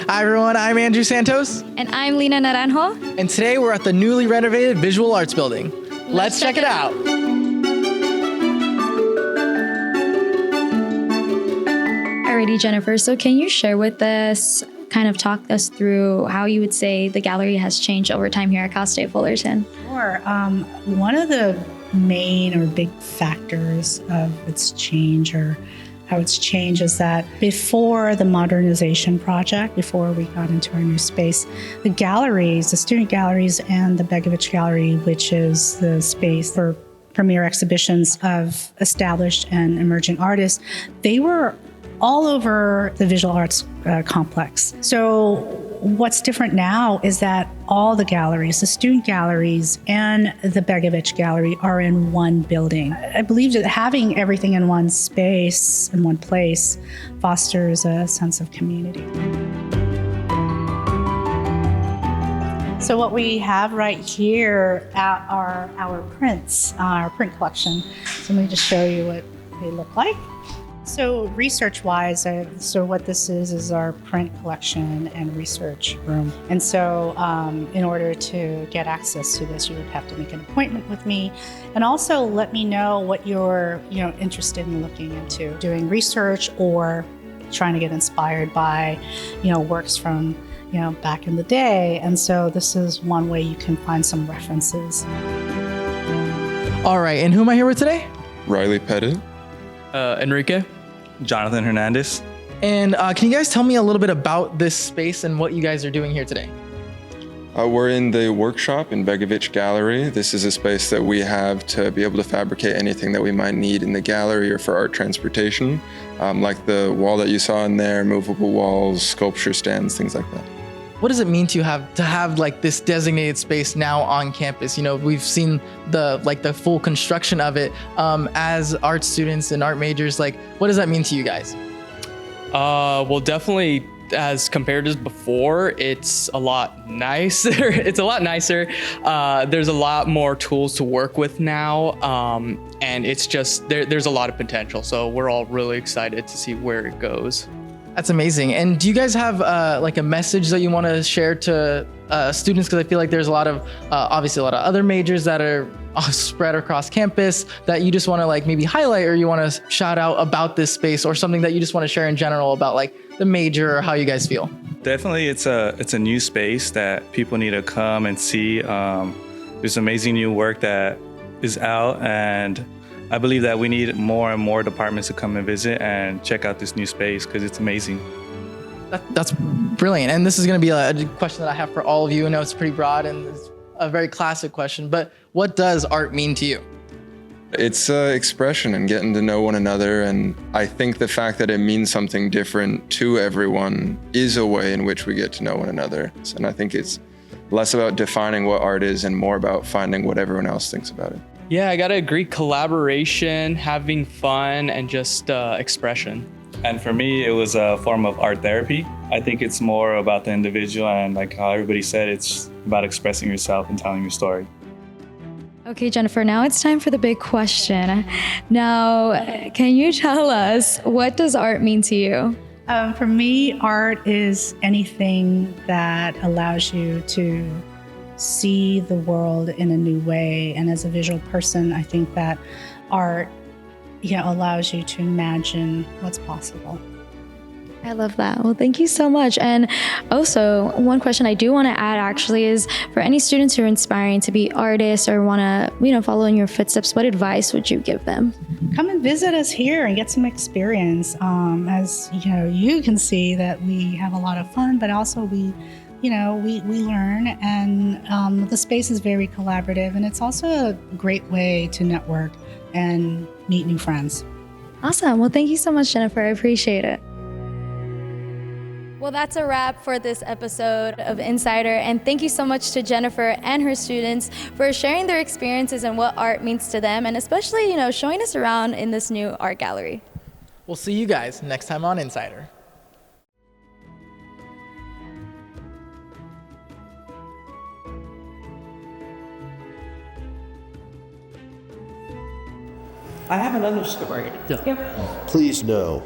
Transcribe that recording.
Hi everyone, I'm Andrew Santos. And I'm Lina Naranjo. And today we're at the newly renovated Visual Arts Building. Let's check it out. Alrighty, Jennifer, so can you share with us, kind of talk us through how you would say the gallery has changed over time here at Cal State Fullerton? Sure. One of the main or big factors of its change or how it's changed is that before the modernization project, before we got into our new space, the galleries, the student galleries and the Begovich Gallery, which is the space for premier exhibitions of established and emerging artists, they were all over the visual arts complex. So what's different now is that all the galleries, the student galleries and the Begovich Gallery are in one building. I believe that having everything in one space, in one place, fosters a sense of community. So what we have right here are our prints, our print collection. So let me just show you what they look like. So research-wise, so what this is our print collection and research room. And so in order to get access to this, you would have to make an appointment with me and also let me know what you're interested in looking into, doing research or trying to get inspired by works from back in the day. And so this is one way you can find some references. All right, and who am I here with today? Riley Pettit. Enrique. Jonathan Hernandez. And can you guys tell me a little bit about this space and what you guys are doing here today? We're in the workshop in Begovich Gallery. This is a space that we have to be able to fabricate anything that we might need in the gallery or for art transportation, like the wall that you saw in there, movable walls, sculpture stands, things like that. What does it mean to have like this designated space now on campus? We've seen the full construction of it. As art students and art majors, what does that mean to you guys? Well, definitely as compared to before, it's a lot nicer. It's a lot nicer. There's a lot more tools to work with now. And it's just, there's a lot of potential. So we're all really excited to see where it goes. That's amazing. And do you guys have a message that you want to share to students? Because I feel like there's a lot of, obviously a lot of other majors that are spread across campus that you just want to maybe highlight, or you want to shout out about this space, or something that you just want to share in general about the major or how you guys feel. Definitely, it's a new space that people need to come and see. There's amazing new work that is out, and I believe that we need more and more departments to come and visit and check out this new space because it's amazing. That's brilliant. And this is going to be a question that I have for all of you. I know it's pretty broad and it's a very classic question, but what does art mean to you? It's expression and getting to know one another. And I think the fact that it means something different to everyone is a way in which we get to know one another. And I think it's less about defining what art is and more about finding what everyone else thinks about it. Yeah, I gotta agree. Collaboration, having fun, and just expression. And for me, it was a form of art therapy. I think it's more about the individual, and like how everybody said, it's about expressing yourself and telling your story. Okay, Jennifer, now it's time for the big question. Now, can you tell us, what does art mean to you? For me, art is anything that allows you to see the world in a new way. And as a visual person, I think that art allows you to imagine what's possible. I love that. Well, thank you so much. And also, one question I do want to add actually is, for any students who are inspiring to be artists or want to, follow in your footsteps, what advice would you give them? Come and visit us here and get some experience. As you can see that we have a lot of fun, but also we learn, and the space is very collaborative, and it's also a great way to network and meet new friends. Awesome. Well, thank you so much, Jennifer. I appreciate it. Well, that's a wrap for this episode of Insider, and thank you so much to Jennifer and her students for sharing their experiences and what art means to them, and especially, showing us around in this new art gallery. We'll see you guys next time on Insider. I have another story. Please no.